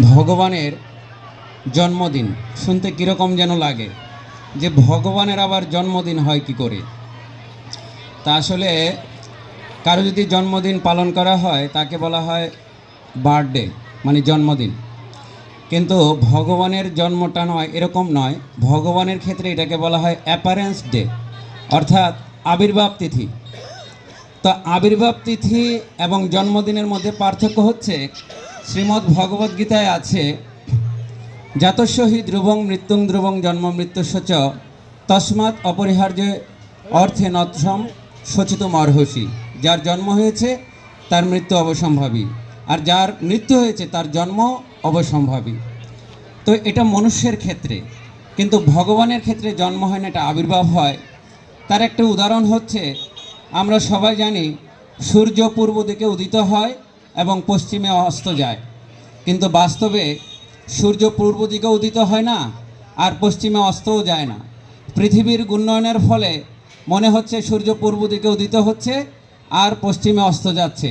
ভগবানের জন্মদিন শুনতে কীরকম যেন লাগে, যে ভগবানের আবার জন্মদিন হয় কি করে। তা আসলে কারো যদি জন্মদিন পালন করা হয় তাকে বলা হয় বার্থডে, মানে জন্মদিন। কিন্তু ভগবানের জন্মটা নয়, এরকম নয়। ভগবানের ক্ষেত্রে এটাকে বলা হয় অ্যাপারেন্স ডে, অর্থাৎ আবির্ভাব তিথি। তো আবির্ভাব তিথি এবং জন্মদিনের মধ্যে পার্থক্য হচ্ছে, শ্রীমদ্ ভগবদ্গীতায় আছে, জাতস্য হি ধ্রুবং মৃত্যুং ধ্রুবং জন্ম মৃত্যুস্য চ তস্মাৎ অপরিহার্য অর্থে নৎসম শোচিতুম অর্হসি। যার জন্ম হয়েছে তার মৃত্যু অবসম্ভাবী, আর যার মৃত্যু হয়েছে তার জন্ম অবসম্ভাবী। তো এটা মনুষ্যের ক্ষেত্রে, কিন্তু ভগবানের ক্ষেত্রে জন্ম হয় না, এটা আবির্ভাব হয়। তার একটা উদাহরণ হচ্ছে, আমরা সবাই জানি সূর্য পূর্ব দিকে উদিত হয় এবং পশ্চিমে অস্ত যায়, কিন্তু বাস্তবে সূর্য পূর্ব দিকে উদিত হয় না, আর পশ্চিমে অস্তও যায় না। পৃথিবীর ঘূর্ণয়নের ফলে মনে হচ্ছে সূর্য পূর্ব দিকে উদিত হচ্ছে আর পশ্চিমে অস্ত যাচ্ছে।